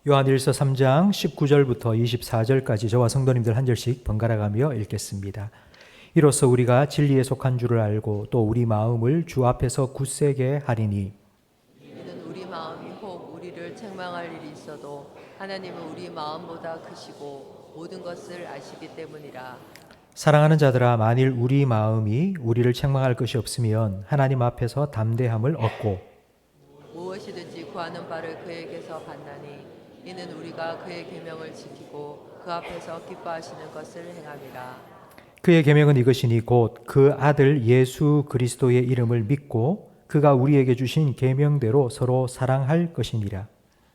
요한일서 3장 19절부터 24절까지 저와 성도님들 한 절씩 번갈아가며 읽겠습니다. 이로써 우리가 진리에 속한 줄을 알고 또 우리 마음을 주 앞에서 굳세게 하리니 이는 우리 마음이 혹 우리를 책망할 일이 있어도 하나님은 우리 마음보다 크시고 모든 것을 아시기 때문이라. 사랑하는 자들아, 만일 우리 마음이 우리를 책망할 것이 없으면 하나님 앞에서 담대함을 얻고 무엇이든지 구하는 바를 그에게서 받나니 이는 우리가 그의 계명을 지키고 그 앞에서 기뻐하시는 것을 행함이라. 그의 계명은 이것이니 곧 그 아들 예수 그리스도의 이름을 믿고 그가 우리에게 주신 계명대로 서로 사랑할 것이니라.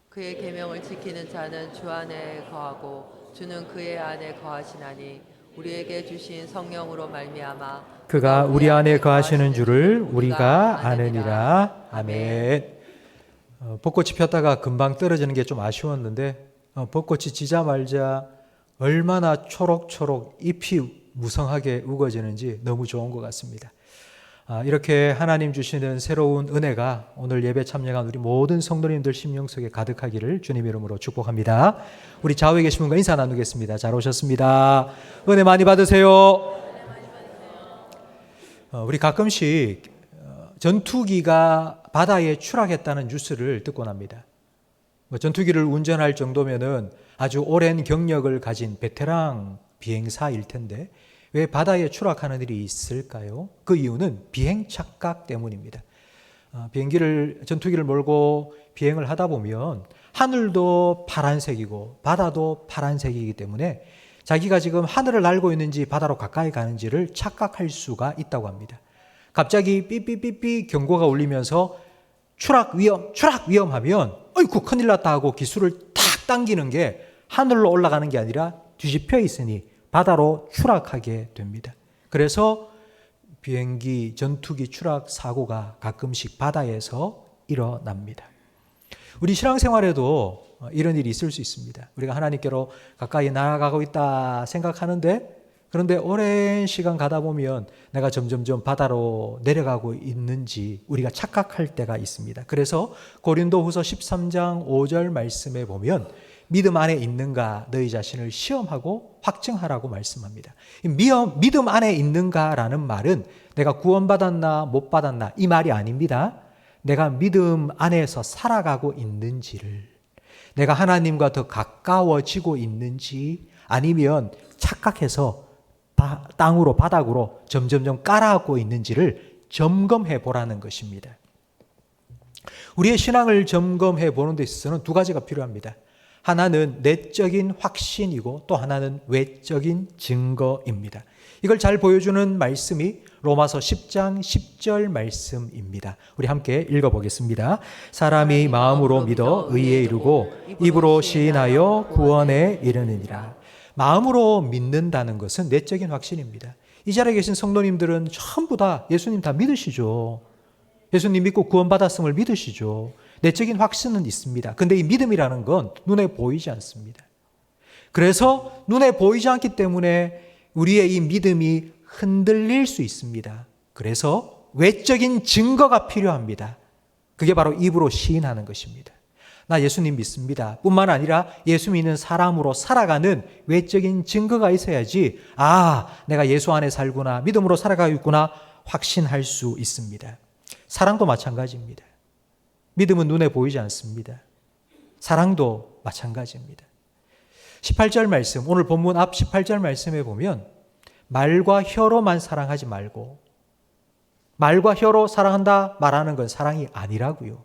그의 계명을 지키는 자는 주 안에 거하고 주는 그의 안에 거하시나니 우리에게 주신 성령으로 말미암아 그가 우리 안에 거하시는 줄을 우리가 아느니라. 아멘. 벚꽃이 폈다가 금방 떨어지는 게 좀 아쉬웠는데 벚꽃이 지자마자 얼마나 초록초록 잎이 무성하게 우거지는지 너무 좋은 것 같습니다. 이렇게 하나님 주시는 새로운 은혜가 오늘 예배 참여한 우리 모든 성도님들 심령 속에 가득하기를 주님 이름으로 축복합니다. 우리 좌우에 계신 분과 인사 나누겠습니다. 잘 오셨습니다. 은혜 많이 받으세요. 우리 가끔씩 전투기가 바다에 추락했다는 뉴스를 듣곤 합니다. 전투기를 운전할 정도면은 아주 오랜 경력을 가진 베테랑 비행사일 텐데 왜 바다에 추락하는 일이 있을까요? 그 이유는 비행 착각 때문입니다. 전투기를 몰고 비행을 하다 보면 하늘도 파란색이고 바다도 파란색이기 때문에 자기가 지금 하늘을 날고 있는지 바다로 가까이 가는지를 착각할 수가 있다고 합니다. 갑자기 삐삐삐삐 경고가 울리면서 추락 위험하면 어이구 큰일 났다 하고 기술을 탁 당기는 게 하늘로 올라가는 게 아니라 뒤집혀 있으니 바다로 추락하게 됩니다. 그래서 비행기, 전투기 추락 사고가 가끔씩 바다에서 일어납니다. 우리 신앙생활에도 이런 일이 있을 수 있습니다. 우리가 하나님께로 가까이 나아가고 있다 생각하는데 그런데 오랜 시간 가다 보면 내가 점점점 바다로 내려가고 있는지 우리가 착각할 때가 있습니다. 그래서 고린도후서 13장 5절 말씀에 보면 믿음 안에 있는가 너희 자신을 시험하고 확증하라고 말씀합니다. 믿음 안에 있는가라는 말은 내가 구원받았나 못 받았나 이 말이 아닙니다. 내가 믿음 안에서 살아가고 있는지를, 내가 하나님과 더 가까워지고 있는지 아니면 착각해서 땅으로 바닥으로 점점점 깔아앉고 있는지를 점검해 보라는 것입니다. 우리의 신앙을 점검해 보는 데 있어서는 두 가지가 필요합니다. 하나는 내적인 확신이고 또 하나는 외적인 증거입니다. 이걸 잘 보여주는 말씀이 로마서 10장 10절 말씀입니다. 우리 함께 읽어보겠습니다. 사람이 마음으로 믿어 의에 이르고 입으로 시인하여 구원에 이르느니라. 마음으로 믿는다는 것은 내적인 확신입니다. 이 자리에 계신 성도님들은 전부 다 예수님 다 믿으시죠. 예수님 믿고 구원받았음을 믿으시죠. 내적인 확신은 있습니다. 근데 이 믿음이라는 건 눈에 보이지 않습니다. 그래서 눈에 보이지 않기 때문에 우리의 이 믿음이 흔들릴 수 있습니다. 그래서 외적인 증거가 필요합니다. 그게 바로 입으로 시인하는 것입니다. 나 예수님 믿습니다. 뿐만 아니라 예수 믿는 사람으로 살아가는 외적인 증거가 있어야지 내가 예수 안에 살구나, 믿음으로 살아가고 있구나 확신할 수 있습니다. 사랑도 마찬가지입니다. 믿음은 눈에 보이지 않습니다. 사랑도 마찬가지입니다. 18절 말씀, 오늘 본문 앞 18절 말씀에 보면 말과 혀로만 사랑하지 말고, 말과 혀로 사랑한다 말하는 건 사랑이 아니라고요.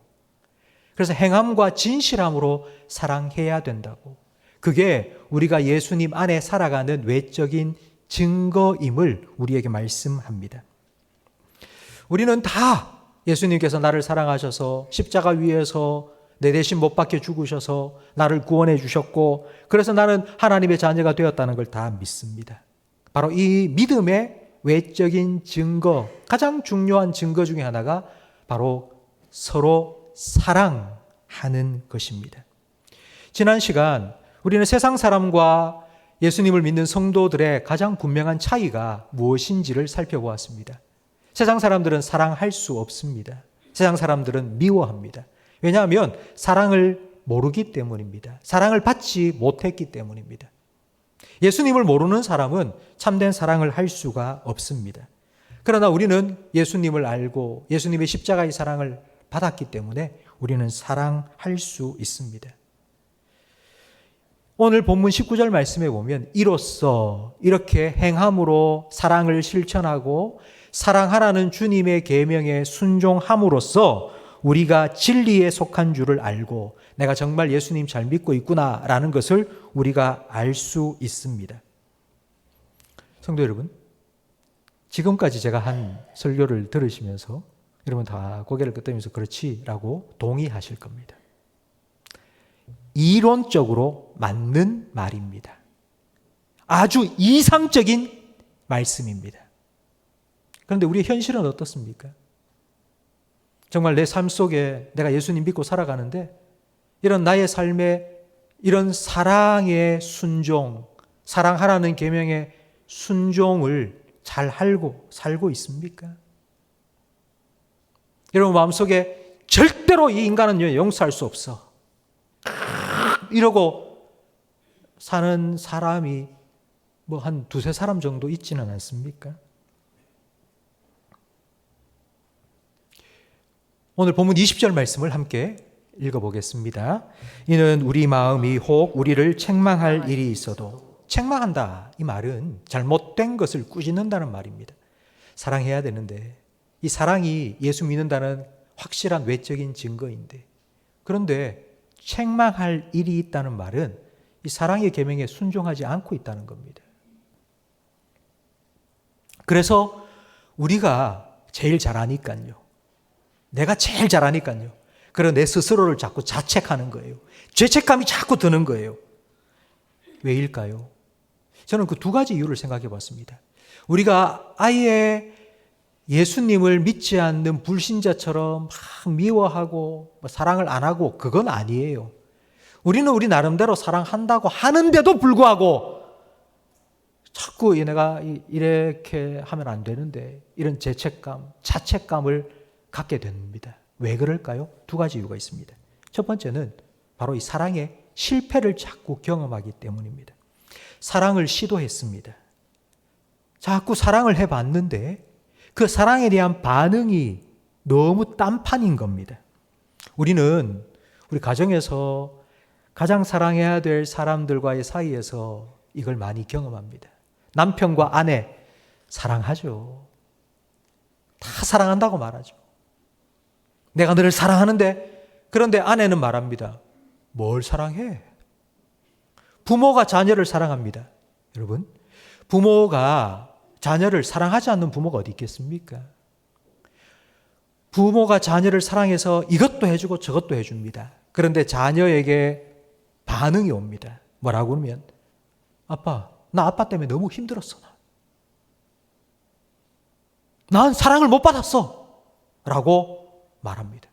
그래서 행함과 진실함으로 사랑해야 된다고. 그게 우리가 예수님 안에 살아가는 외적인 증거임을 우리에게 말씀합니다. 우리는 다 예수님께서 나를 사랑하셔서 십자가 위에서 내 대신 못 박혀 죽으셔서 나를 구원해 주셨고 그래서 나는 하나님의 자녀가 되었다는 걸 다 믿습니다. 바로 이 믿음의 외적인 증거, 가장 중요한 증거 중에 하나가 바로 서로 사랑하는 것입니다. 지난 시간 우리는 세상 사람과 예수님을 믿는 성도들의 가장 분명한 차이가 무엇인지를 살펴보았습니다. 세상 사람들은 사랑할 수 없습니다. 세상 사람들은 미워합니다. 왜냐하면 사랑을 모르기 때문입니다. 사랑을 받지 못했기 때문입니다. 예수님을 모르는 사람은 참된 사랑을 할 수가 없습니다. 그러나 우리는 예수님을 알고 예수님의 십자가의 사랑을 받았기 때문에 우리는 사랑할 수 있습니다. 오늘 본문 19절 말씀에 보면 이로써 이렇게 행함으로 사랑을 실천하고 사랑하라는 주님의 계명에 순종함으로써 우리가 진리에 속한 줄을 알고 내가 정말 예수님 잘 믿고 있구나라는 것을 우리가 알 수 있습니다. 성도 여러분, 지금까지 제가 한 설교를 들으시면서 여러분 다 고개를 끄덕이면서 그렇지라고 동의하실 겁니다. 이론적으로 맞는 말입니다. 아주 이상적인 말씀입니다. 그런데 우리의 현실은 어떻습니까? 정말 내 삶 속에 내가 예수님 믿고 살아가는데 이런 나의 삶에 이런 사랑의 순종, 사랑하라는 계명의 순종을 잘 알고 살고 있습니까? 여러분 마음속에 절대로 이 인간은 용서할 수 없어 이러고 사는 사람이 뭐 한 두세 사람 정도 있지는 않습니까? 오늘 본문 20절 말씀을 함께 읽어보겠습니다. 이는 우리 마음이 혹 우리를 책망할 일이 있어도, 책망한다 이 말은 잘못된 것을 꾸짖는다는 말입니다. 사랑해야 되는데 이 사랑이 예수 믿는다는 확실한 외적인 증거인데, 그런데 책망할 일이 있다는 말은 이 사랑의 계명에 순종하지 않고 있다는 겁니다. 그래서 우리가 제일 잘하니까요. 내가 제일 잘하니까요. 그런 내 스스로를 자꾸 자책하는 거예요. 죄책감이 자꾸 드는 거예요. 왜일까요? 저는 그 두 가지 이유를 생각해 봤습니다. 우리가 아예 예수님을 믿지 않는 불신자처럼 막 미워하고 사랑을 안 하고 그건 아니에요. 우리는 우리 나름대로 사랑한다고 하는데도 불구하고 자꾸 내가 이렇게 하면 안 되는데 이런 죄책감, 자책감을 갖게 됩니다. 왜 그럴까요? 두 가지 이유가 있습니다. 첫 번째는 바로 이 사랑의 실패를 자꾸 경험하기 때문입니다. 사랑을 시도했습니다. 자꾸 사랑을 해봤는데 그 사랑에 대한 반응이 너무 딴판인 겁니다. 우리는 우리 가정에서 가장 사랑해야 될 사람들과의 사이에서 이걸 많이 경험합니다. 남편과 아내 사랑하죠. 다 사랑한다고 말하죠. 내가 너를 사랑하는데, 그런데 아내는 말합니다. 뭘 사랑해? 부모가 자녀를 사랑합니다. 여러분, 부모가 자녀를 사랑하지 않는 부모가 어디 있겠습니까? 부모가 자녀를 사랑해서 이것도 해주고 저것도 해줍니다. 그런데 자녀에게 반응이 옵니다. 뭐라고 하면, 아빠, 나 아빠 때문에 너무 힘들었어. 난 사랑을 못 받았어. 라고 말합니다.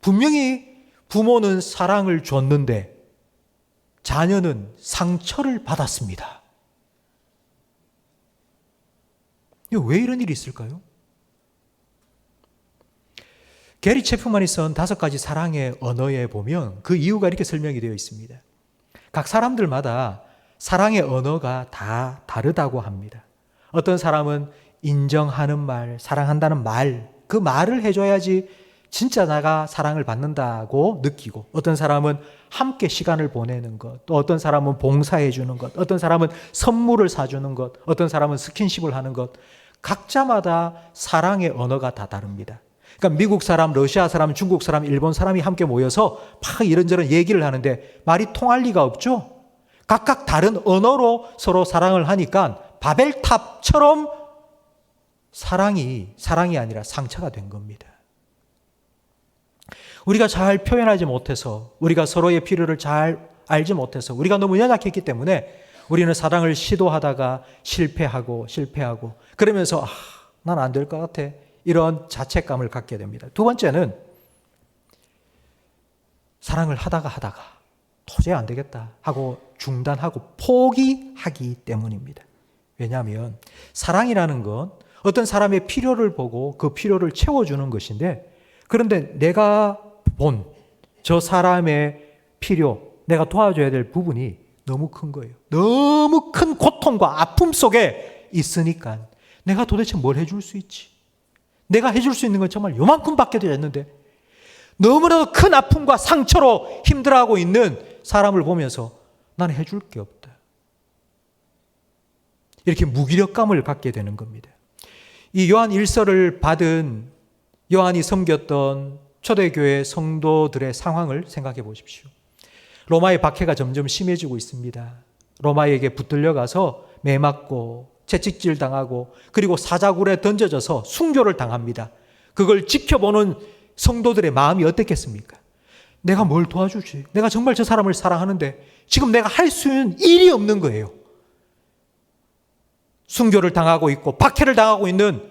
분명히 부모는 사랑을 줬는데 자녀는 상처를 받았습니다. 왜 이런 일이 있을까요? 게리 체프만이 쓴 5가지 사랑의 언어에 보면 그 이유가 이렇게 설명이 되어 있습니다. 각 사람들마다 사랑의 언어가 다 다르다고 합니다. 어떤 사람은 인정하는 말, 사랑한다는 말, 그 말을 해줘야지 진짜 내가 사랑을 받는다고 느끼고, 어떤 사람은 함께 시간을 보내는 것, 또 어떤 사람은 봉사해 주는 것, 어떤 사람은 선물을 사주는 것, 어떤 사람은 스킨십을 하는 것, 각자마다 사랑의 언어가 다 다릅니다. 그러니까 미국 사람, 러시아 사람, 중국 사람, 일본 사람이 함께 모여서 막 이런저런 얘기를 하는데 말이 통할 리가 없죠. 각각 다른 언어로 서로 사랑을 하니까 바벨탑처럼 사랑이 아니라 상처가 된 겁니다. 우리가 잘 표현하지 못해서, 우리가 서로의 필요를 잘 알지 못해서, 우리가 너무 연약했기 때문에 우리는 사랑을 시도하다가 실패하고 그러면서 난 안 될 것 같아, 이런 자책감을 갖게 됩니다. 두 번째는 사랑을 하다가 도저히 안 되겠다 하고 중단하고 포기하기 때문입니다. 왜냐하면 사랑이라는 건 어떤 사람의 필요를 보고 그 필요를 채워주는 것인데, 그런데 내가 본 저 사람의 필요, 내가 도와줘야 될 부분이 너무 큰 거예요. 너무 큰 고통과 아픔 속에 있으니까 내가 도대체 뭘 해줄 수 있지? 내가 해줄 수 있는 건 정말 요만큼밖에 되었는데 너무나도 큰 아픔과 상처로 힘들어하고 있는 사람을 보면서 나는 해줄 게 없다. 이렇게 무기력감을 갖게 되는 겁니다. 이 요한 1서를 받은 요한이 섬겼던 초대교회 성도들의 상황을 생각해 보십시오. 로마의 박해가 점점 심해지고 있습니다. 로마에게 붙들려 가서 매맞고 채찍질 당하고 그리고 사자굴에 던져져서 순교를 당합니다. 그걸 지켜보는 성도들의 마음이 어땠겠습니까? 내가 뭘 도와주지? 내가 정말 저 사람을 사랑하는데 지금 내가 할 수 있는 일이 없는 거예요. 순교를 당하고 있고 박해를 당하고 있는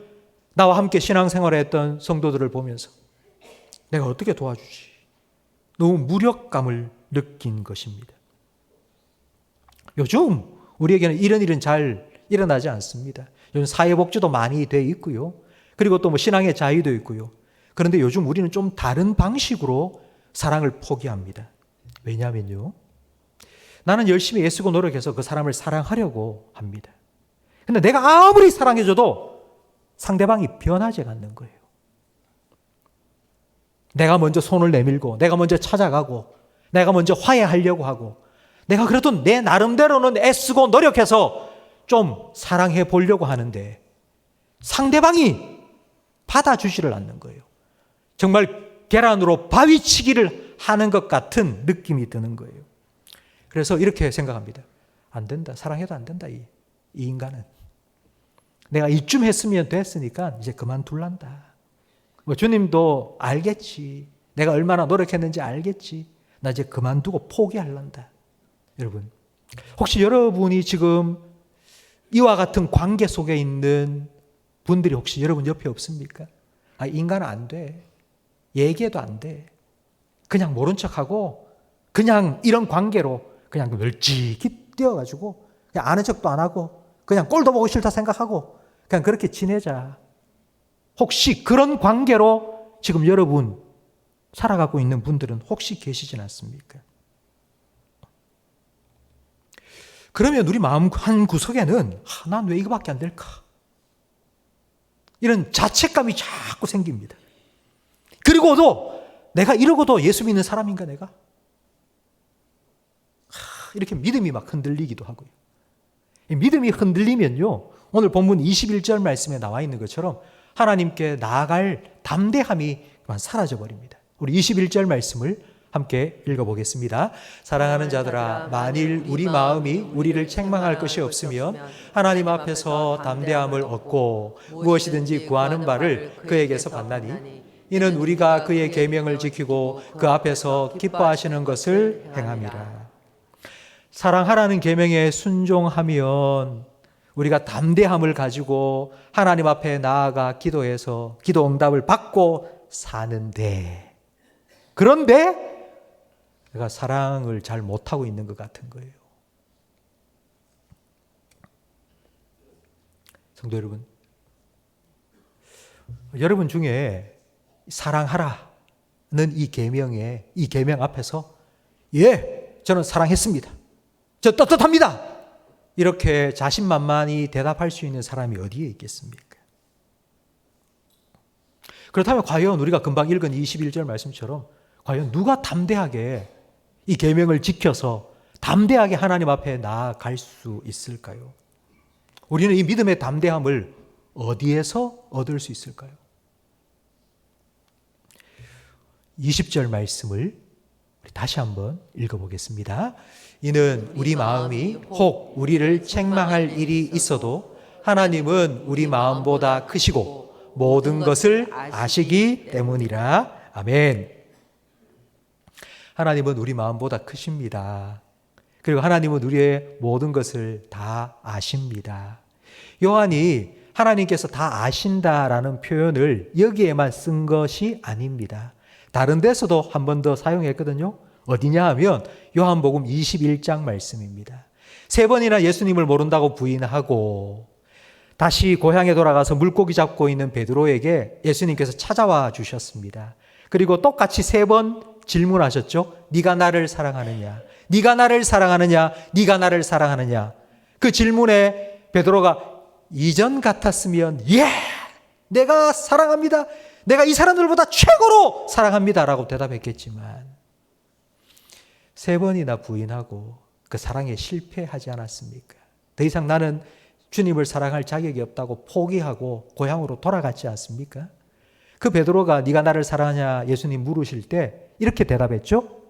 나와 함께 신앙생활을 했던 성도들을 보면서 내가 어떻게 도와주지? 너무 무력감을 느낀 것입니다. 요즘 우리에게는 이런 일은 잘 일어나지 않습니다. 요즘 사회복지도 많이 돼 있고요. 그리고 또 뭐 신앙의 자유도 있고요. 그런데 요즘 우리는 좀 다른 방식으로 사랑을 포기합니다. 왜냐하면요. 나는 열심히 애쓰고 노력해서 그 사람을 사랑하려고 합니다. 근데 내가 아무리 사랑해줘도 상대방이 변하지 않는 거예요. 내가 먼저 손을 내밀고 내가 먼저 찾아가고 내가 먼저 화해하려고 하고 내가 그래도 내 나름대로는 애쓰고 노력해서 좀 사랑해 보려고 하는데 상대방이 받아주지를 않는 거예요. 정말 계란으로 바위치기를 하는 것 같은 느낌이 드는 거예요. 그래서 이렇게 생각합니다. 안 된다. 사랑해도 안 된다. 이 인간은. 내가 이쯤 했으면 됐으니까 이제 그만둘란다. 뭐 주님도 알겠지. 내가 얼마나 노력했는지 알겠지. 나 이제 그만두고 포기할란다. 여러분, 혹시 여러분이 지금 이와 같은 관계 속에 있는 분들이 혹시 여러분 옆에 없습니까? 아, 인간은 안 돼. 얘기해도 안 돼. 그냥 모른 척하고 그냥 이런 관계로 그냥 널찍이 뛰어가지고 그냥 아는 척도 안 하고 그냥 꼴도 보기 싫다 생각하고 그냥 그렇게 지내자. 혹시 그런 관계로 지금 여러분 살아가고 있는 분들은 혹시 계시진 않습니까? 그러면 우리 마음 한 구석에는 난 왜 이거밖에 안 될까? 이런 자책감이 자꾸 생깁니다. 그리고도 내가 이러고도 예수 믿는 사람인가 내가? 이렇게 믿음이 막 흔들리기도 하고요. 믿음이 흔들리면요. 오늘 본문 21절 말씀에 나와 있는 것처럼 하나님께 나아갈 담대함이 사라져버립니다. 우리 21절 말씀을 함께 읽어보겠습니다. 사랑하는 자들아, 만일 우리 마음이 우리를 책망할 것이 없으면 하나님 앞에서 담대함을 얻고 무엇이든지 구하는 바를 그에게서 받나니 이는 우리가 그의 계명을 지키고 그 앞에서 기뻐하시는 것을 행함이라. 사랑하라는 계명에 순종하면 우리가 담대함을 가지고 하나님 앞에 나아가 기도해서 기도 응답을 받고 사는데, 그런데 내가 사랑을 잘 못하고 있는 것 같은 거예요. 성도 여러분, 여러분 중에 사랑하라는 이 계명 앞에서 예, 저는 사랑했습니다. 저 떳떳합니다. 이렇게 자신만만히 대답할 수 있는 사람이 어디에 있겠습니까? 그렇다면 과연 우리가 금방 읽은 21절 말씀처럼 과연 누가 담대하게 이 계명을 지켜서 담대하게 하나님 앞에 나아갈 수 있을까요? 우리는 이 믿음의 담대함을 어디에서 얻을 수 있을까요? 20절 말씀을 다시 한번 읽어보겠습니다. 이는 우리 마음이 혹 우리를 책망할 일이 있어도 하나님은 우리 마음보다 크시고 모든 것을 아시기 때문이라. 아멘. 하나님은 우리 마음보다 크십니다. 그리고 하나님은 우리의 모든 것을 다 아십니다. 요한이 하나님께서 다 아신다라는 표현을 여기에만 쓴 것이 아닙니다. 다른 데서도 한 번 더 사용했거든요. 어디냐 하면 요한복음 21장 말씀입니다. 3번이나 예수님을 모른다고 부인하고 다시 고향에 돌아가서 물고기 잡고 있는 베드로에게 예수님께서 찾아와 주셨습니다. 그리고 똑같이 3번 질문하셨죠? 네가 나를 사랑하느냐? 네가 나를 사랑하느냐? 네가 나를 사랑하느냐? 그 질문에 베드로가 이전 같았으면 내가 사랑합니다. 내가 이 사람들보다 최고로 사랑합니다. 라고 대답했겠지만 3번이나 부인하고 그 사랑에 실패하지 않았습니까? 더 이상 나는 주님을 사랑할 자격이 없다고 포기하고 고향으로 돌아갔지 않습니까? 그 베드로가 네가 나를 사랑하냐 예수님 물으실 때 이렇게 대답했죠?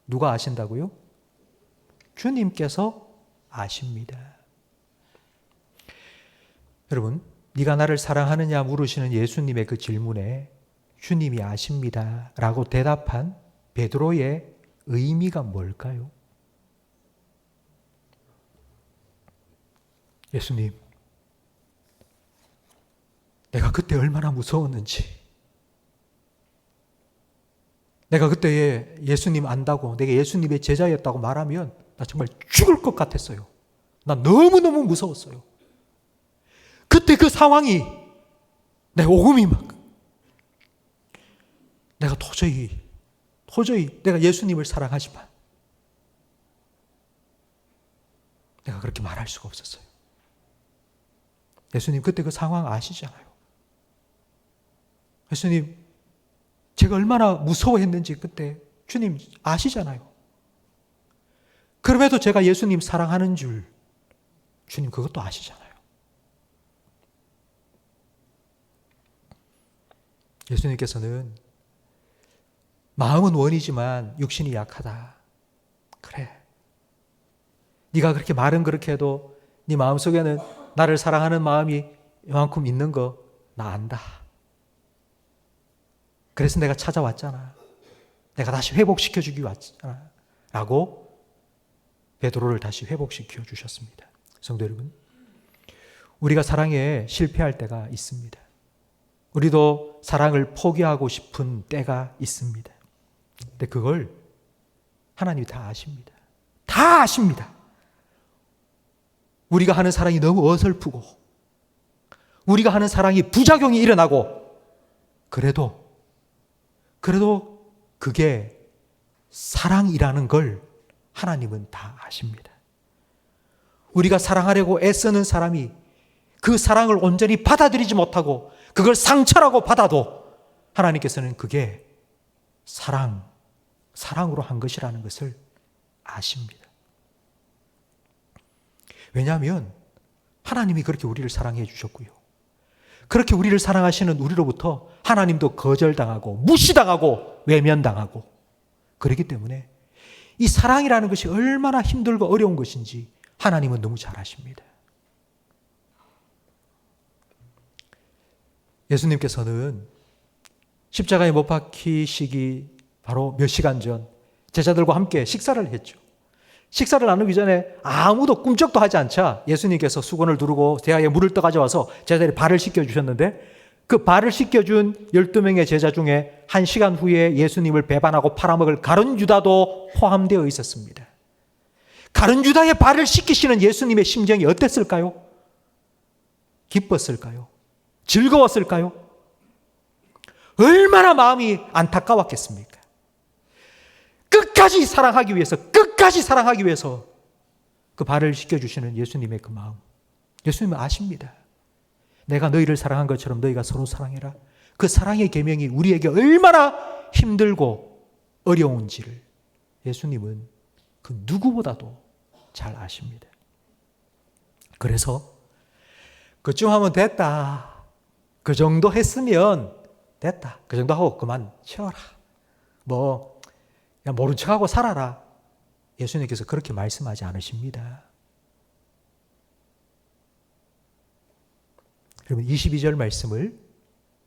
누가 아신다고요? 주님께서 아십니다. 여러분, 네가 나를 사랑하느냐 물으시는 예수님의 그 질문에 주님이 아십니다 라고 대답한 베드로의 의미가 뭘까요? 예수님, 내가 그때 얼마나 무서웠는지, 내가 그때 예수님 안다고, 내가 예수님의 제자였다고 말하면 나 정말 죽을 것 같았어요. 나 너무너무 무서웠어요. 그때 그 상황이 내 오금이 막 내가 도저히 내가 예수님을 사랑하지만 내가 그렇게 말할 수가 없었어요. 예수님 그때 그 상황 아시잖아요. 예수님 제가 얼마나 무서워했는지 그때 주님 아시잖아요. 그럼에도 제가 예수님 사랑하는 줄 주님 그것도 아시잖아요. 예수님께서는 마음은 원이지만 육신이 약하다. 그래. 네가 그렇게 말은 그렇게 해도 네 마음속에는 나를 사랑하는 마음이 이만큼 있는 거 나 안다. 그래서 내가 찾아왔잖아. 내가 다시 회복시켜 주기 왔잖아. 라고 베드로를 다시 회복시켜 주셨습니다. 성도 여러분, 우리가 사랑에 실패할 때가 있습니다. 우리도 사랑을 포기하고 싶은 때가 있습니다. 근데 그걸 하나님이 다 아십니다. 다 아십니다. 우리가 하는 사랑이 너무 어설프고 우리가 하는 사랑이 부작용이 일어나고 그래도 그게 사랑이라는 걸 하나님은 다 아십니다. 우리가 사랑하려고 애쓰는 사람이 그 사랑을 온전히 받아들이지 못하고 그걸 상처라고 받아도 하나님께서는 그게 사랑으로 한 것이라는 것을 아십니다. 왜냐하면 하나님이 그렇게 우리를 사랑해 주셨고요. 그렇게 우리를 사랑하시는 우리로부터 하나님도 거절당하고 무시당하고 외면당하고 그렇기 때문에 이 사랑이라는 것이 얼마나 힘들고 어려운 것인지 하나님은 너무 잘 아십니다. 예수님께서는 십자가에 못 박히시기 바로 몇 시간 전 제자들과 함께 식사를 했죠. 식사를 나누기 전에 아무도 꿈쩍도 하지 않자 예수님께서 수건을 두르고 대야에 물을 떠 가져와서 제자들이 발을 씻겨주셨는데 그 발을 씻겨준 12명의 제자 중에 1시간 후에 예수님을 배반하고 팔아먹을 가룟 유다도 포함되어 있었습니다. 가룟 유다의 발을 씻기시는 예수님의 심정이 어땠을까요? 기뻤을까요? 즐거웠을까요? 얼마나 마음이 안타까웠겠습니까? 끝까지 사랑하기 위해서 그 발을 씻겨주시는 예수님의 그 마음. 예수님은 아십니다. 내가 너희를 사랑한 것처럼 너희가 서로 사랑해라. 그 사랑의 계명이 우리에게 얼마나 힘들고 어려운지를 예수님은 그 누구보다도 잘 아십니다. 그래서 그쯤 하면 됐다. 그 정도 했으면 됐다. 그 정도 하고 그만 치워라. 그냥 모른 척하고 살아라. 예수님께서 그렇게 말씀하지 않으십니다. 그러면 22절 말씀을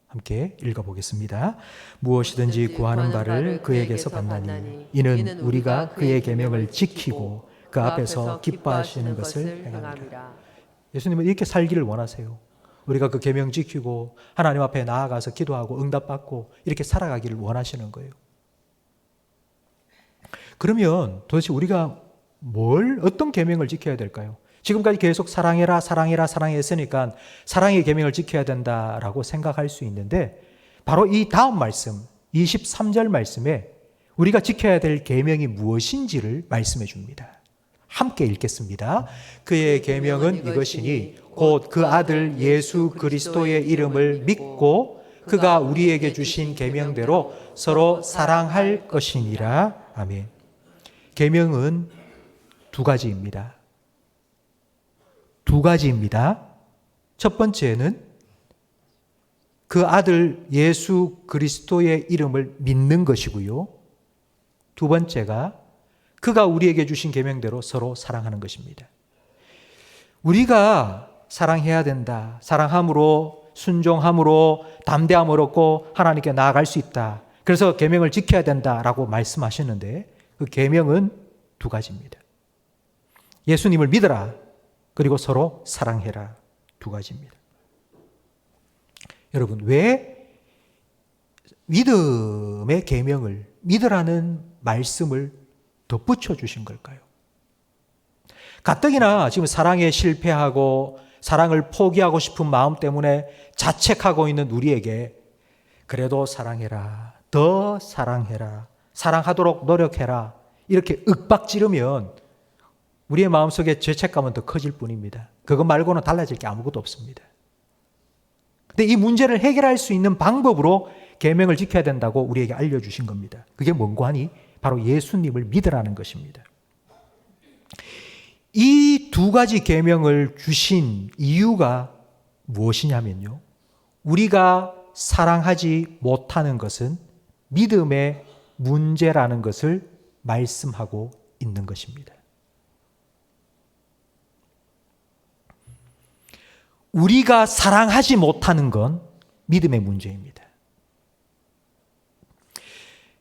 함께 읽어보겠습니다. 무엇이든지 구하는 바를 그에게서 받나니 이는 우리가 그의 계명을 지키고 그 앞에서 기뻐하시는 것을 행함이라. 예수님은 이렇게 살기를 원하세요. 우리가 그 계명 지키고 하나님 앞에 나아가서 기도하고 응답받고 이렇게 살아가기를 원하시는 거예요. 그러면 도대체 우리가 어떤 계명을 지켜야 될까요? 지금까지 계속 사랑해라 했으니까 사랑의 계명을 지켜야 된다라고 생각할 수 있는데 바로 이 다음 말씀 23절 말씀에 우리가 지켜야 될 계명이 무엇인지를 말씀해 줍니다. 함께 읽겠습니다. 그의 계명은 이것이니 곧 그 아들 예수 그리스도의 이름을 믿고 그가 우리에게 주신 계명대로 서로 사랑할 것이니라. 아멘. 계명은 두 가지입니다. 두 가지입니다. 첫 번째는 그 아들 예수 그리스도의 이름을 믿는 것이고요. 두 번째가 그가 우리에게 주신 계명대로 서로 사랑하는 것입니다. 우리가 사랑해야 된다. 사랑함으로, 순종함으로, 담대함을 얻고 하나님께 나아갈 수 있다. 그래서 계명을 지켜야 된다라고 말씀하셨는데 그 계명은 두 가지입니다. 예수님을 믿어라. 그리고 서로 사랑해라. 두 가지입니다. 여러분, 왜 믿음의 계명을, 믿으라는 말씀을 덧붙여 주신 걸까요? 가뜩이나 지금 사랑에 실패하고 사랑을 포기하고 싶은 마음 때문에 자책하고 있는 우리에게 그래도 사랑해라, 더 사랑해라, 사랑하도록 노력해라 이렇게 윽박지르면 우리의 마음속에 죄책감은 더 커질 뿐입니다. 그것 말고는 달라질 게 아무것도 없습니다. 근데 이 문제를 해결할 수 있는 방법으로 계명을 지켜야 된다고 우리에게 알려주신 겁니다. 그게 뭔고 하니? 바로 예수님을 믿으라는 것입니다. 이 두 가지 계명을 주신 이유가 무엇이냐면요. 우리가 사랑하지 못하는 것은 믿음의 문제라는 것을 말씀하고 있는 것입니다. 우리가 사랑하지 못하는 건 믿음의 문제입니다.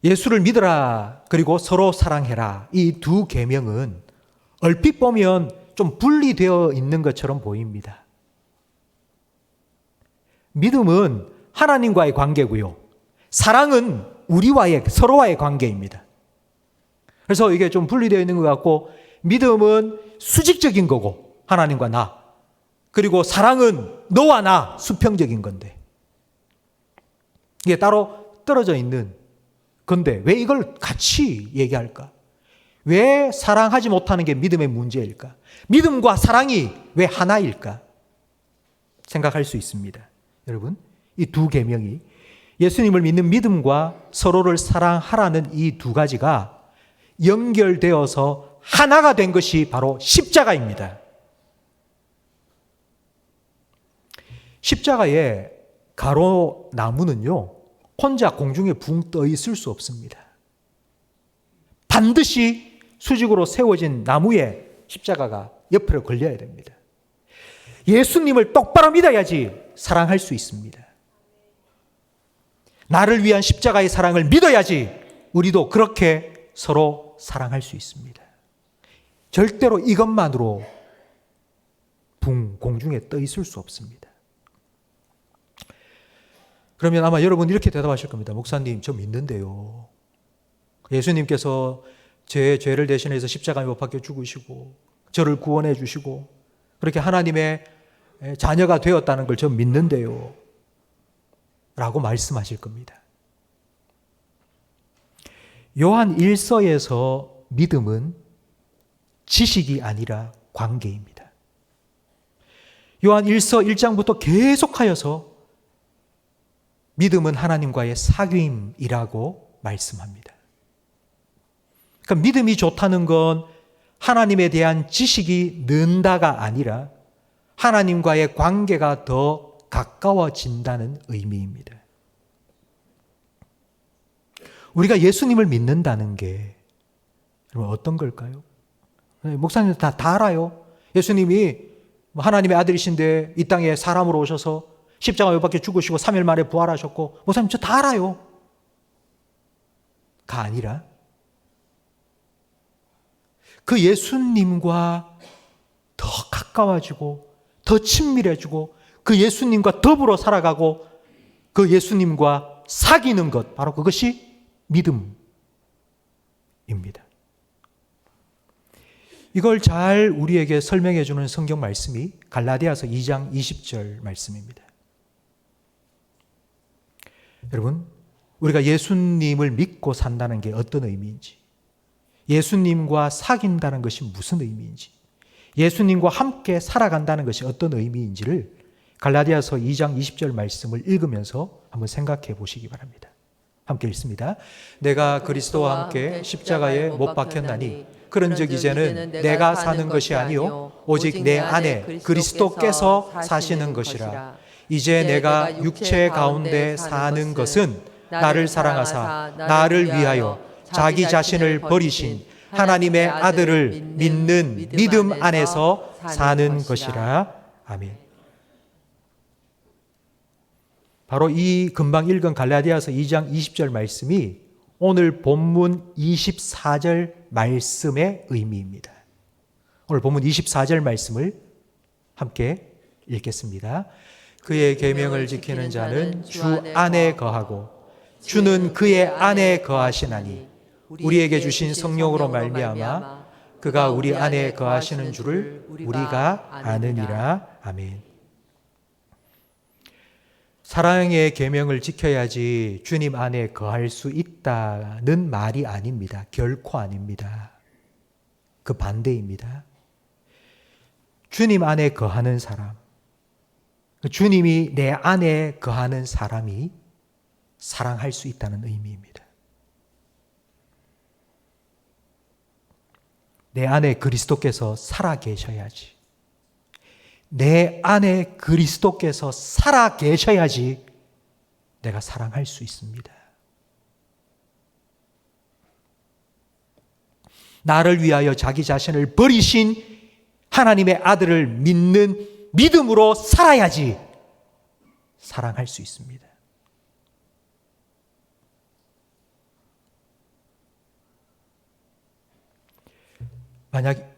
예수를 믿어라 그리고 서로 사랑해라 이 두 계명은 얼핏 보면 좀 분리되어 있는 것처럼 보입니다. 믿음은 하나님과의 관계고요. 사랑은 우리와의 서로와의 관계입니다. 그래서 이게 좀 분리되어 있는 것 같고 믿음은 수직적인 거고 하나님과 나 그리고 사랑은 너와 나 수평적인 건데 이게 따로 떨어져 있는 건데 왜 이걸 같이 얘기할까? 왜 사랑하지 못하는 게 믿음의 문제일까? 믿음과 사랑이 왜 하나일까? 생각할 수 있습니다. 여러분, 이 두 계명이 예수님을 믿는 믿음과 서로를 사랑하라는 이 두 가지가 연결되어서 하나가 된 것이 바로 십자가입니다. 십자가의 가로나무는요, 혼자 공중에 붕 떠 있을 수 없습니다. 반드시 수직으로 세워진 나무에 십자가가 옆으로 걸려야 됩니다. 예수님을 똑바로 믿어야지 사랑할 수 있습니다. 나를 위한 십자가의 사랑을 믿어야지 우리도 그렇게 서로 사랑할 수 있습니다. 절대로 이것만으로 공중에 떠 있을 수 없습니다. 그러면 아마 여러분 이렇게 대답하실 겁니다. 목사님, 저 믿는데요. 예수님께서 제 죄를 대신해서 십자가에 못 박혀 죽으시고 저를 구원해 주시고 그렇게 하나님의 자녀가 되었다는 걸 저 믿는데요. 라고 말씀하실 겁니다. 요한 1서에서 믿음은 지식이 아니라 관계입니다. 요한 1서 1장부터 계속하여서 믿음은 하나님과의 사귐이라고 말씀합니다. 그러니까 믿음이 좋다는 건 하나님에 대한 지식이 는다가 아니라 하나님과의 관계가 더 가까워진다는 의미입니다. 우리가 예수님을 믿는다는 게 여러분 어떤 걸까요? 목사님 다 알아요. 예수님이 하나님의 아들이신데 이 땅에 사람으로 오셔서 십자가에 못 박혀 죽으시고 3일 만에 부활하셨고 목사님 저 다 알아요. 가 아니라 그 예수님과 더 가까워지고 더 친밀해지고 그 예수님과 더불어 살아가고 그 예수님과 사귀는 것 바로 그것이 믿음입니다. 이걸 잘 우리에게 설명해 주는 성경 말씀이 갈라디아서 2장 20절 말씀입니다. 여러분, 우리가 예수님을 믿고 산다는 게 어떤 의미인지, 예수님과 사귄다는 것이 무슨 의미인지, 예수님과 함께 살아간다는 것이 어떤 의미인지를 갈라디아서 2장 20절 말씀을 읽으면서 한번 생각해 보시기 바랍니다. 함께 읽습니다. 내가 그리스도와 함께 십자가에 못 박혔나니 그런즉 이제는 내가 사는 것이 아니요 오직 내 안에 그리스도께서 사시는 것이라. 이제 내가 육체 가운데 사는 것은 나를 사랑하사 나를 위하여 자기 자신을 버리신 하나님의 아들을 믿는 믿음 안에서 사는 것이라. 아멘. 바로 이 금방 읽은 갈라디아서 2장 20절 말씀이 오늘 본문 24절 말씀의 의미입니다. 오늘 본문 24절 말씀을 함께 읽겠습니다. 그의 계명을 지키는 자는 주 안에 거하고 주는 그의 안에 거하시나니 우리에게 주신 성령으로 말미암아 그가 우리 안에 거하시는 줄을 우리가 아느니라. 아멘. 사랑의 계명을 지켜야지 주님 안에 거할 수 있다는 말이 아닙니다. 결코 아닙니다. 그 반대입니다. 주님 안에 거하는 사람, 주님이 내 안에 거하는 사람이 사랑할 수 있다는 의미입니다. 내 안에 그리스도께서 살아 계셔야지. 내 안에 그리스도께서 살아 계셔야지 내가 사랑할 수 있습니다. 나를 위하여 자기 자신을 버리신 하나님의 아들을 믿는 믿음으로 살아야지 사랑할 수 있습니다. 만약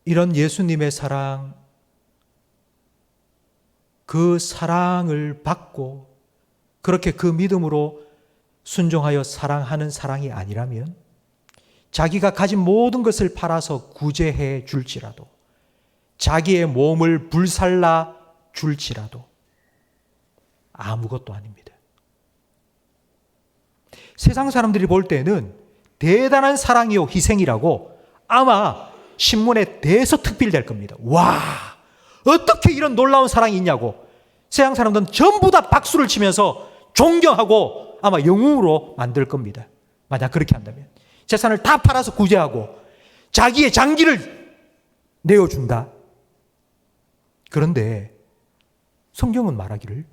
이런 예수님의 사랑, 그 사랑을 받고 그렇게 그 믿음으로 순종하여 사랑하는 사랑이 아니라면 자기가 가진 모든 것을 팔아서 구제해 줄지라도 자기의 몸을 불살라 줄지라도 아무것도 아닙니다. 세상 사람들이 볼 때는 대단한 사랑이요 희생이라고 아마 신문에 대서특필될 겁니다. 와, 어떻게 이런 놀라운 사랑이 있냐고 세상 사람들은 전부 다 박수를 치면서 존경하고 아마 영웅으로 만들 겁니다. 만약 그렇게 한다면 재산을 다 팔아서 구제하고 자기의 장기를 내어준다. 그런데 성경은 말하기를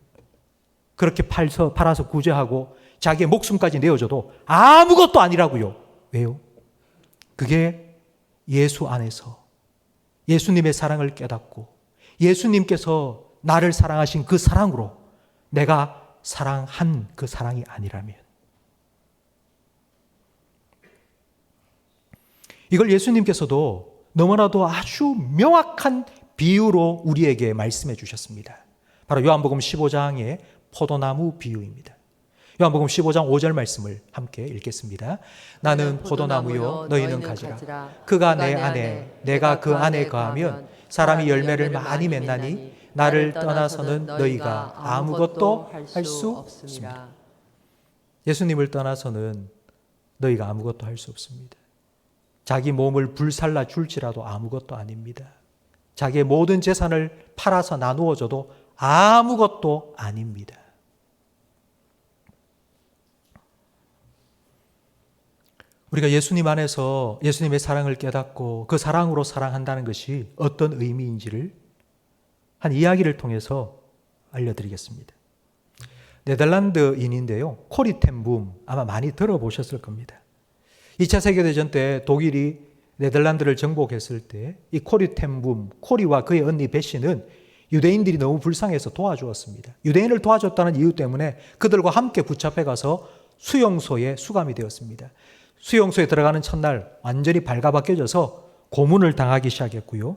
그렇게 팔아서 구제하고 자기의 목숨까지 내어줘도 아무것도 아니라고요. 왜요? 그게 예수 안에서 예수님의 사랑을 깨닫고 예수님께서 나를 사랑하신 그 사랑으로 내가 사랑한 그 사랑이 아니라면 이걸 예수님께서도 너무나도 아주 명확한 비유로 우리에게 말씀해 주셨습니다. 바로 요한복음 15장의 포도나무 비유입니다. 요한복음 15장 5절 말씀을 함께 읽겠습니다. 나는 포도나무요 너희는 가지라. 그가 내 안에 내가 그 안에 거하면 사람이 열매를 많이 맺나니 나를 떠나서는 너희가 아무것도 할 수 없습니다. 예수님을 떠나서는 너희가 아무것도 할 수 없습니다. 자기 몸을 불살라 줄지라도 아무것도 아닙니다. 자기의 모든 재산을 팔아서 나누어 줘도 아무것도 아닙니다. 우리가 예수님 안에서 예수님의 사랑을 깨닫고 그 사랑으로 사랑한다는 것이 어떤 의미인지를 한 이야기를 통해서 알려드리겠습니다. 네덜란드인인데요. 코리 텐 붐 아마 많이 들어보셨을 겁니다. 2차 세계대전 때 독일이 네덜란드를 정복했을 때 이 코리 텐 붐, 코리와 그의 언니 베시는 유대인들이 너무 불쌍해서 도와주었습니다. 유대인을 도와줬다는 이유 때문에 그들과 함께 붙잡혀 가서 수용소에 수감이 되었습니다. 수용소에 들어가는 첫날 완전히 발가벗겨져서 고문을 당하기 시작했고요.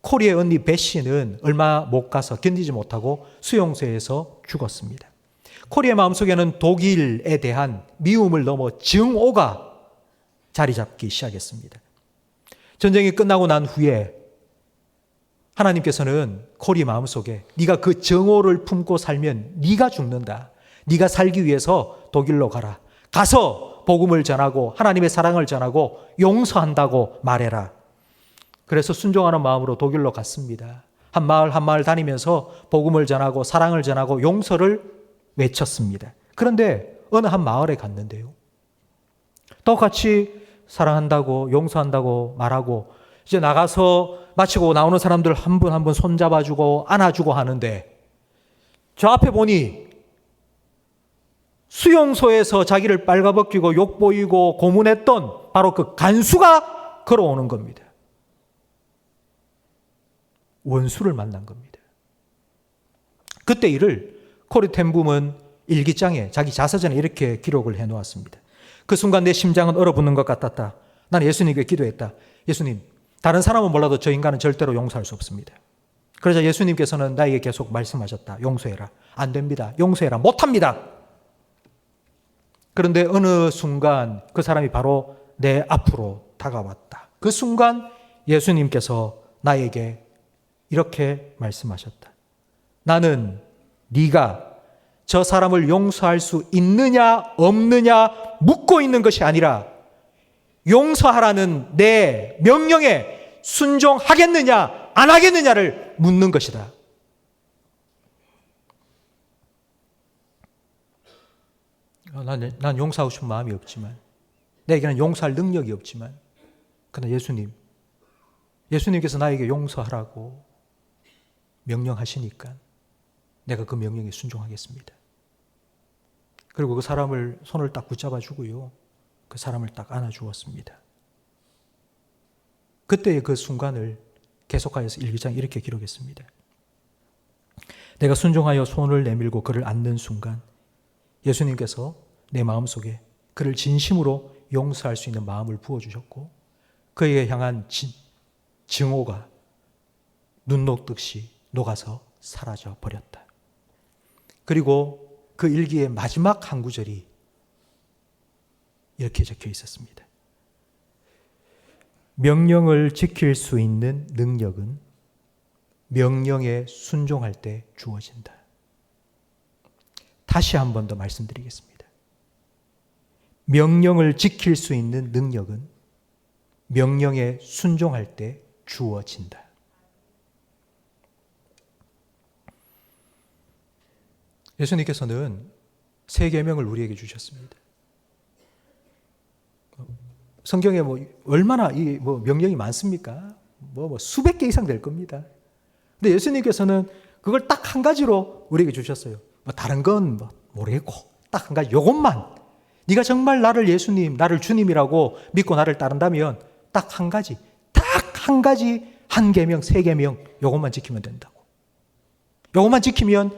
코리의 언니 베시는 얼마 못 가서 견디지 못하고 수용소에서 죽었습니다. 코리의 마음속에는 독일에 대한 미움을 넘어 증오가 자리 잡기 시작했습니다. 전쟁이 끝나고 난 후에 하나님께서는 코리 마음속에 네가 그 증오를 품고 살면 네가 죽는다. 네가 살기 위해서 독일로 가라. 가서 복음을 전하고 하나님의 사랑을 전하고 용서한다고 말해라. 그래서 순종하는 마음으로 독일로 갔습니다. 한 마을 다니면서 복음을 전하고 사랑을 전하고 용서를 외쳤습니다. 그런데 어느 한 마을에 갔는데요. 똑같이 사랑한다고 용서한다고 말하고 이제 나가서 마치고 나오는 사람들 한 분 한 분 손잡아주고 안아주고 하는데 저 앞에 보니 수용소에서 자기를 빨가벗기고 욕보이고 고문했던 바로 그 간수가 걸어오는 겁니다. 원수를 만난 겁니다. 그때 일을 코리 텐 붐은 일기장에 자기 자서전에 이렇게 기록을 해놓았습니다. 그 순간 내 심장은 얼어붙는 것 같았다. 나는 예수님께 기도했다. 예수님, 다른 사람은 몰라도 저 인간은 절대로 용서할 수 없습니다. 그러자 예수님께서는 나에게 계속 말씀하셨다. 용서해라. 안 됩니다. 용서해라. 못합니다. 그런데 어느 순간 그 사람이 바로 내 앞으로 다가왔다. 그 순간 예수님께서 나에게 이렇게 말씀하셨다. 나는 네가 저 사람을 용서할 수 있느냐 없느냐 묻고 있는 것이 아니라 용서하라는 내 명령에 순종하겠느냐 안 하겠느냐를 묻는 것이다. 난 용서하고 싶은 마음이 없지만 내게는 용서할 능력이 없지만 그러나 예수님께서 나에게 용서하라고 명령하시니까 내가 그 명령에 순종하겠습니다. 그리고 그 사람을 손을 딱 붙잡아 주고요. 그 사람을 딱 안아 주었습니다. 그때의 그 순간을 계속하여서 일기장에 이렇게 기록했습니다. 내가 순종하여 손을 내밀고 그를 안는 순간 예수님께서 내 마음속에 그를 진심으로 용서할 수 있는 마음을 부어주셨고 그에게 향한 증오가 눈 녹듯이 녹아서 사라져 버렸다. 그리고 그 일기의 마지막 한 구절이 이렇게 적혀 있었습니다. 명령을 지킬 수 있는 능력은 명령에 순종할 때 주어진다. 다시 한 번 더 말씀드리겠습니다. 명령을 지킬 수 있는 능력은 명령에 순종할 때 주어진다. 예수님께서는 세 계명을 우리에게 주셨습니다. 성경에 얼마나 명령이 많습니까? 수백 개 이상 될 겁니다. 근데 예수님께서는 그걸 딱 한 가지로 우리에게 주셨어요. 다른 건 모르겠고 딱 한 가지, 이것만 네가 정말 나를 예수님, 나를 주님이라고 믿고 나를 따른다면 딱 한 가지, 한 계명, 세 계명, 이것만 지키면 된다고. 이것만 지키면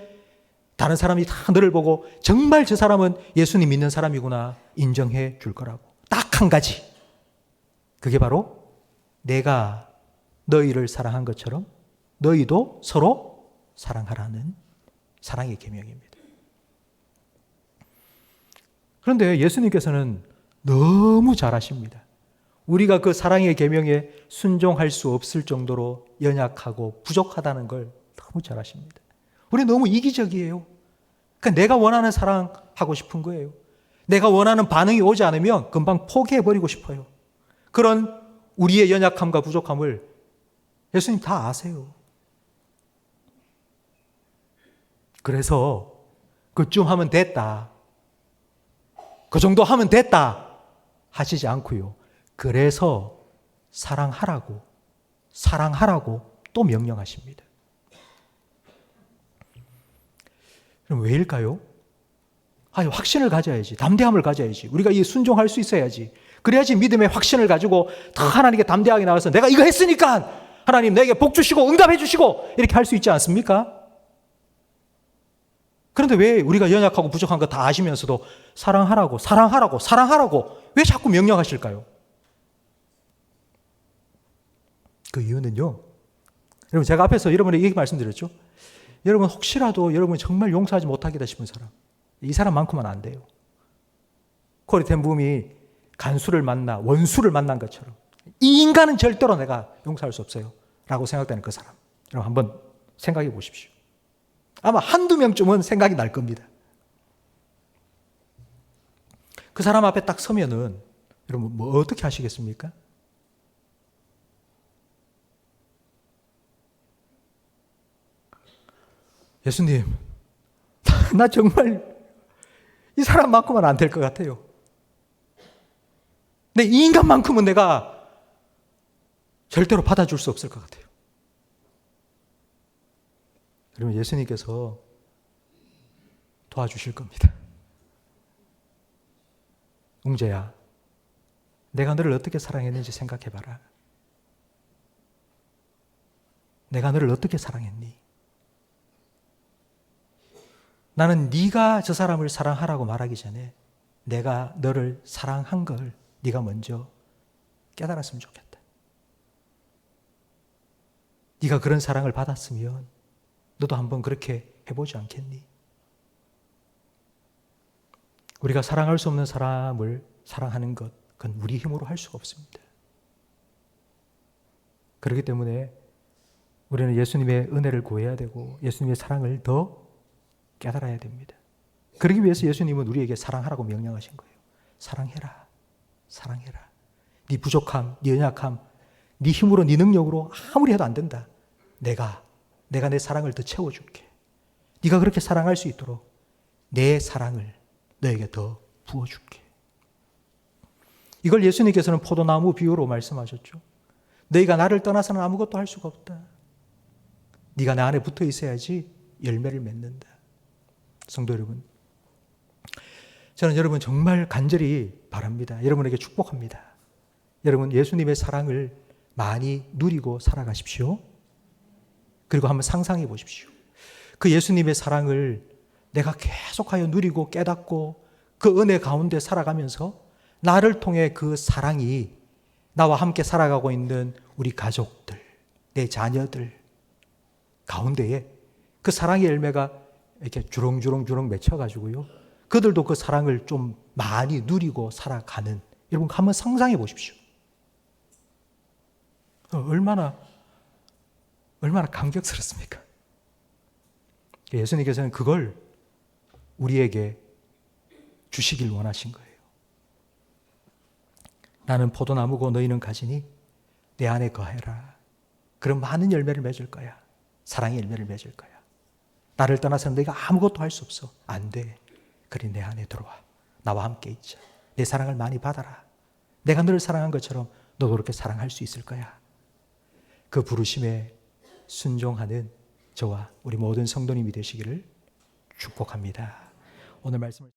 다른 사람이 다 너를 보고 정말 저 사람은 예수님 믿는 사람이구나 인정해 줄 거라고. 딱 한 가지. 그게 바로 내가 너희를 사랑한 것처럼 너희도 서로 사랑하라는 사랑의 계명입니다. 그런데 예수님께서는 너무 잘하십니다. 우리가 그 사랑의 계명에 순종할 수 없을 정도로 연약하고 부족하다는 걸 너무 잘하십니다. 우리 너무 이기적이에요. 그러니까 내가 원하는 사랑하고 싶은 거예요. 내가 원하는 반응이 오지 않으면 금방 포기해버리고 싶어요. 그런 우리의 연약함과 부족함을 예수님 다 아세요. 그래서 그쯤 하면 됐다, 그 정도 하면 됐다 하시지 않고요. 그래서 사랑하라고 또 명령하십니다. 그럼 왜일까요? 확신을 가져야지, 담대함을 가져야지, 우리가 이 순종할 수 있어야지. 그래야지 믿음의 확신을 가지고 더 하나님께 담대하게 나와서 내가 이거 했으니까 하나님 내게 복 주시고 응답해 주시고 이렇게 할 수 있지 않습니까? 그런데 왜 우리가 연약하고 부족한 거 다 아시면서도 사랑하라고 왜 자꾸 명령하실까요? 그 이유는요, 여러분 제가 앞에서 여러분에게 얘기 말씀드렸죠. 여러분 혹시라도 여러분이 정말 용서하지 못하겠다 싶은 사람, 이 사람만큼은 안 돼요. 코리 텐 붐이 간수를 만나 원수를 만난 것처럼 이 인간은 절대로 내가 용서할 수 없어요 라고 생각되는 그 사람, 여러분 한번 생각해 보십시오. 아마 한두 명쯤은 생각이 날 겁니다. 그 사람 앞에 딱 서면은 여러분 뭐 어떻게 하시겠습니까? 예수님, 나 정말 이 사람만큼은 안 될 것 같아요. 이 인간만큼은 내가 절대로 받아줄 수 없을 것 같아요. 그러면 예수님께서 도와주실 겁니다. 웅재야, 내가 너를 어떻게 사랑했는지 생각해봐라. 내가 너를 어떻게 사랑했니? 나는 네가 저 사람을 사랑하라고 말하기 전에 내가 너를 사랑한 걸 네가 먼저 깨달았으면 좋겠다. 네가 그런 사랑을 받았으면 너도 한번 그렇게 해보지 않겠니? 우리가 사랑할 수 없는 사람을 사랑하는 것, 그건 우리 힘으로 할 수가 없습니다. 그렇기 때문에 우리는 예수님의 은혜를 구해야 되고 예수님의 사랑을 더 깨달아야 됩니다. 그러기 위해서 예수님은 우리에게 사랑하라고 명령하신 거예요. 사랑해라. 사랑해라. 네 부족함, 네 연약함, 네 힘으로, 네 능력으로 아무리 해도 안 된다. 내가 내 사랑을 더 채워줄게. 네가 그렇게 사랑할 수 있도록 내 사랑을 너에게 더 부어줄게. 이걸 예수님께서는 포도나무 비유로 말씀하셨죠. 너희가 나를 떠나서는 아무것도 할 수가 없다. 네가 내 안에 붙어 있어야지 열매를 맺는다. 성도 여러분, 저는 여러분 정말 간절히 바랍니다. 여러분에게 축복합니다. 여러분 예수님의 사랑을 많이 누리고 살아가십시오. 그리고 한번 상상해 보십시오. 그 예수님의 사랑을 내가 계속하여 누리고 깨닫고 그 은혜 가운데 살아가면서 나를 통해 그 사랑이 나와 함께 살아가고 있는 우리 가족들, 내 자녀들 가운데에 그 사랑의 열매가 이렇게 주렁주렁 맺혀가지고요. 그들도 그 사랑을 좀 많이 누리고 살아가는, 여러분 한번 상상해 보십시오. 얼마나 감격스럽습니까? 예수님께서는 그걸 우리에게 주시길 원하신 거예요. 나는 포도나무고 너희는 가지니 내 안에 거해라. 그럼 많은 열매를 맺을 거야. 사랑의 열매를 맺을 거야. 나를 떠나서는 너희가 아무것도 할 수 없어. 안 돼. 그리 내 안에 들어와. 나와 함께 있자. 내 사랑을 많이 받아라. 내가 너를 사랑한 것처럼 너도 그렇게 사랑할 수 있을 거야. 그 부르심에 순종하는 저와 우리 모든 성도님이 되시기를 축복합니다. 오늘 말씀을